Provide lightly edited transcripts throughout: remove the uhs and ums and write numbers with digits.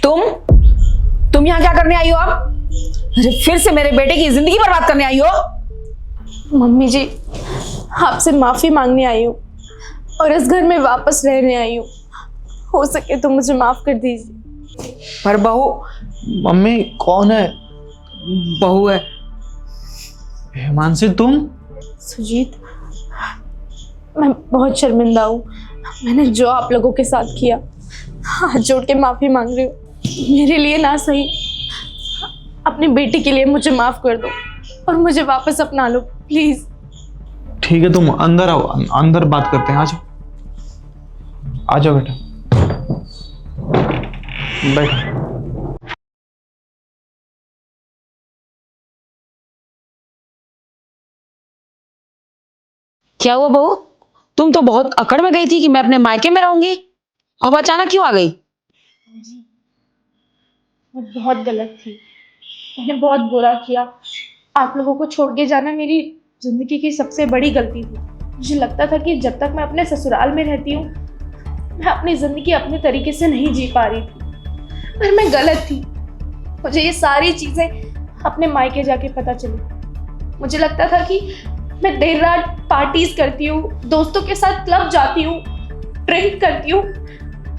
तुम यहाँ क्या करने आई हो अब? अरे फिर से मेरे बेटे की जिंदगी बर्बाद करने आई हो? मम्मी जी, आपसे माफी मांगने आई हूँ और इस घर में वापस रहने आई हूँ। हो सके तो मुझे माफ कर दीजिए। पर बहू, मम्मी कौन है? बहू है। हिमांशी तुम? सुजीत, मैं बहुत शर्मिंदा हूँ। मैंने जो आप लोगों के साथ किया, हाथ जोड़ के माफी मांग रही हूँ। मेरे लिए ना सही, अपनी बेटी के लिए मुझे माफ कर दो और मुझे वापस अपना लो प्लीज। ठीक है, तुम अंदर आओ, अंदर बात करते हैं। आ जाओ, आ जाओ बेटा, बैठो। क्या हुआ बहू? तुम तो बहुत अकड़ में गई थी कि मैं अपने मायके में रहूंगी, अब अचानक क्यों आ गई? मैं बहुत गलत थी, मैंने बहुत बुरा किया। आप लोगों को छोड़ के जाना मेरी जिंदगी की सबसे बड़ी गलती थी। मुझे लगता था कि जब तक मैं अपने ससुराल में रहती हूँ, मैं अपनी जिंदगी अपने तरीके से नहीं जी पा रही थी, पर मैं गलत थी। मुझे ये सारी चीजें अपने मायके जाके पता चली। मुझे लगता था कि मैं देर रात पार्टीज करती हूँ, दोस्तों के साथ क्लब जाती हूँ, ड्रिंक करती हूँ।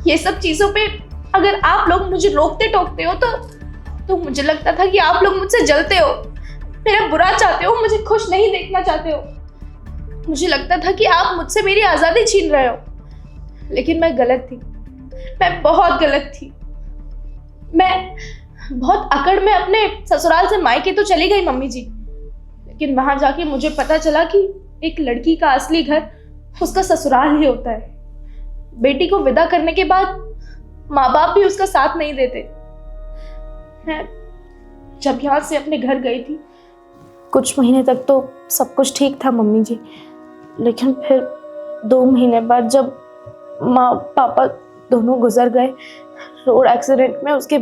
ये सब चीजों पे अगर आप लोग मुझे रोकते टोकते हो तो मुझे लगता था कि आप लोग मुझसे जलते हो, मेरा बुरा चाहते हो, मुझे खुश नहीं देखना चाहते हो। मुझे लगता था कि आप मुझसे मेरी आजादी छीन रहे हो, लेकिन मैं गलत थी। मैं बहुत गलत थी। मैं बहुत अकड़ में अपने ससुराल से मायके तो चली गई मम्मी जी, लेकिन वहां जाके मुझे पता चला कि एक लड़की का असली घर उसका ससुराल ही होता है। बेटी को विदा करने के बाद माँ बाप भी उसका साथ नहीं देते। मैं जब यहाँ से अपने घर गई थी, कुछ महीने तक तो सब कुछ ठीक था मम्मी जी, लेकिन फिर 2 महीने बाद जब माँ पापा दोनों गुजर गए रोड एक्सीडेंट में, उसके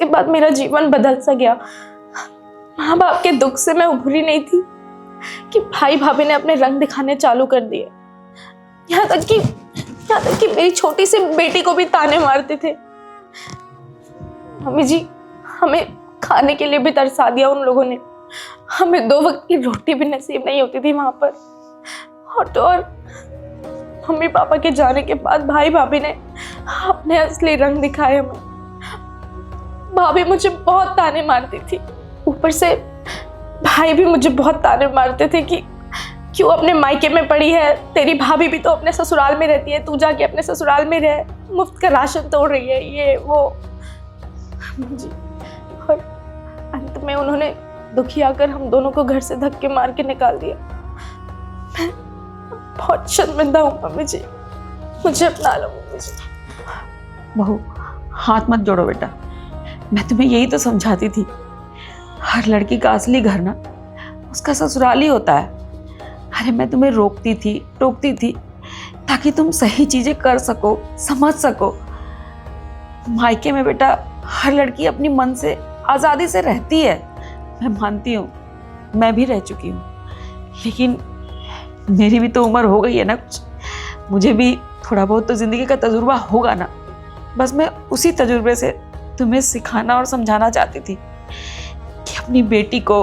बाद मेरा जीवन बदल सा गया। माँ बाप के दुख से मैं उभरी नहीं थी कि भाई भाभी ने अपने रंग दिखाने चालू कर दिए। यहाँ तक कि मेरी छोटी सी बेटी को भी ताने मारते थे। मम्मी जी, हमें खाने के लिए भी तरसा दिया उन लोगों ने। हमें 2 वक्त की रोटी भी नसीब नहीं होती थी वहां पर। और मम्मी पापा के जाने के बाद भाई भाभी ने अपने असली रंग दिखाए हमें। भाभी मुझे बहुत ताने मारती थी, ऊपर से भाई भी मुझे बहुत ताने मारते थे कि क्यों अपने मायके में पड़ी है, तेरी भाभी भी तो अपने ससुराल में रहती है, तू जाके अपने ससुराल में रह, मुफ्त का राशन तोड़ रही है, ये वो जी। और अंत में उन्होंने दुखी आकर हम दोनों को घर से धक्के मार के निकाल दिया। मैं बहुत शर्मिंदा हूँ मम्मी जी, मुझे अपना लो मम्मी जी। बहू, हाथ मत जोड़ो बेटा, मैं तुम्हें यही तो समझाती थी, हर लड़की का असली घर ना उसका ससुराल ही होता है। अरे मैं तुम्हें रोकती थी, टोकती थी ताकि तुम सही चीजें कर सको, समझ सको। मायके में बेटा हर लड़की अपनी मन से आजादी से रहती है, मैं मानती हूँ, मैं भी रह चुकी हूँ, लेकिन मेरी भी तो उम्र हो गई है ना कुछ, मुझे भी थोड़ा बहुत तो जिंदगी का तजुर्बा होगा ना। बस मैं उसी तजुर्बे से तुम्हें सिखाना और समझाना चाहती थी कि अपनी बेटी को,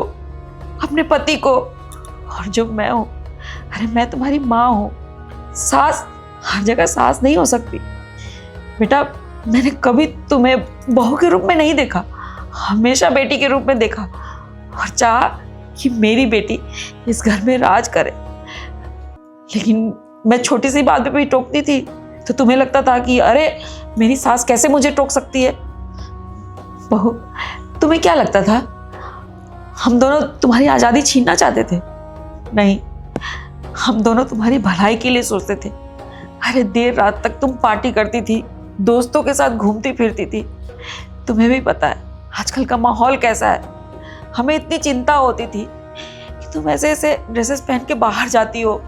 अपने पति को, और जो मैं हूँ, अरे मैं तुम्हारी माँ हूँ, सास हर जगह सास नहीं हो सकती बेटा। मैंने कभी तुम्हें बहू के रूप में नहीं देखा, हमेशा बेटी के रूप में देखा और चाहा कि मेरी बेटी इस घर में राज करे। लेकिन मैं छोटी सी बात पे भी टोकती थी तो तुम्हें लगता था कि अरे मेरी सास कैसे मुझे टोक सकती है। बहू, तुम्हें क्या लगता था हम दोनों तुम्हारी आज़ादी छीनना चाहते थे? नहीं, हम दोनों तुम्हारी भलाई के लिए सोचते थे। अरे देर रात तक तुम पार्टी करती थी, दोस्तों के साथ घूमती फिरती थी। तुम्हें भी पता है आजकल का माहौल कैसा है। हमें इतनी चिंता होती थी कि तुम ऐसे ऐसे ड्रेसेस पहन के बाहर जाती हो,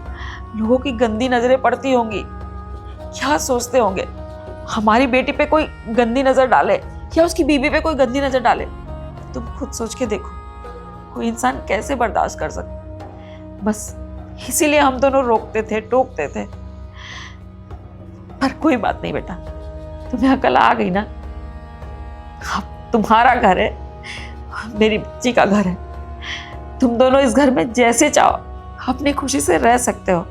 लोगों की गंदी नजरें पड़ती होंगी, क्या सोचते होंगे हमारी बेटी पे कोई गंदी नजर डाले या उसकी बीवी पे कोई गंदी नजर डाले। तुम खुद सोच के देखो, कोई इंसान कैसे बर्दाश्त कर सकता। बस इसीलिए हम दोनों रोकते थे, टोकते थे। पर कोई बात नहीं बेटा, तुम्हें अकल आ गई ना, अब तुम्हारा घर है, मेरी बच्ची का घर है। तुम दोनों इस घर में जैसे चाहो अपनी खुशी से रह सकते हो।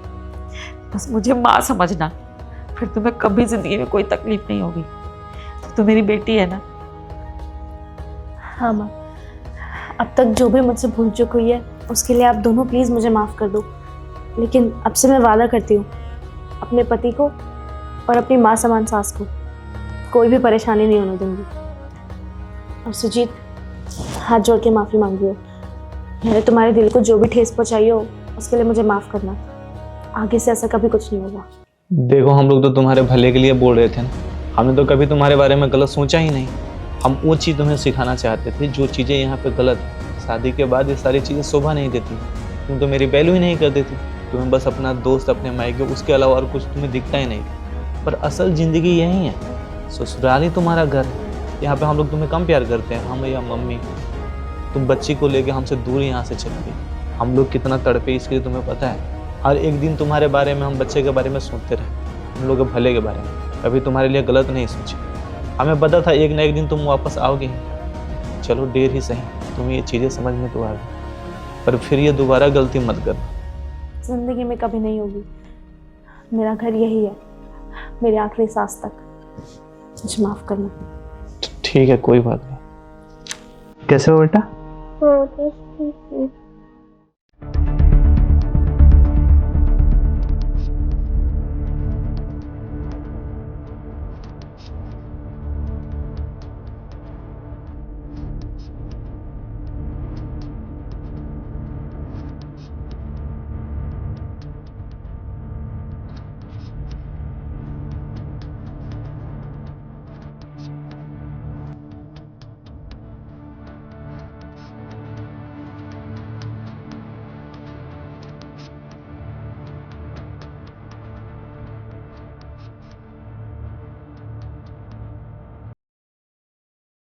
बस मुझे माँ समझना, फिर तुम्हें कभी जिंदगी में कोई तकलीफ नहीं होगी। तो मेरी बेटी है ना। हाँ माँ, अब तक जो भी मुझसे भूल चूक हुई है उसके लिए आप दोनों प्लीज़ मुझे माफ़ कर दो। लेकिन अब से मैं वादा करती हूँ अपने पति को और अपनी माँ समान सास को कोई भी परेशानी नहीं होने दूंगी। और सुजीत, हाथ जोड़ के माफ़ी मांगी हो। मैंने तुम्हारे दिल को जो भी ठेस पहुँचाई हो उसके लिए मुझे माफ़ करना। आगे से ऐसा कभी कुछ नहीं होगा। देखो, हम लोग तो तुम्हारे भले के लिए बोल रहे थे ना, हमने तो कभी तुम्हारे बारे में गलत सोचा ही नहीं। हम वो चीज़ तुम्हें सिखाना चाहते थे जो चीज़ें यहाँ पे गलत है। शादी के बाद ये सारी चीज़ें शोभा नहीं देती। तुम तो मेरी वैल्यू ही नहीं कर देती। तुम्हें बस अपना दोस्त, अपने मायके, उसके अलावा और कुछ तुम्हें दिखता ही नहीं। पर असल ज़िंदगी यही है, ससुराल ही तुम्हारा घर है। यहाँ पे हम लोग तुम्हें कम प्यार करते हैं, हम या मम्मी। तुम बच्ची को लेके हमसे दूर यहाँ से चली गई। हम लोग कितना तड़पे इसके लिए तुम्हें पता है। हर एक दिन तुम्हारे बारे में, हम बच्चे के बारे में सोचते रहे, हम लोग के भले के बारे में। कभी तुम्हारे लिए गलत नहीं सोचे। हमें पता था एक ना एक दिन तुम वापस आओगे ही। चलो देर ही सही, तुम्हें ये चीज़ें समझ में तो आ गई, पर फिर ये दोबारा गलती मत करना। जिंदगी में कभी नहीं होगी। मेरा घर यही है, मेरी आखिरी सांस तक। मुझे माफ़ करना। ठीक है, कोई बात नहीं। कैसे हो बेटा? हाँ, बस ठीक है।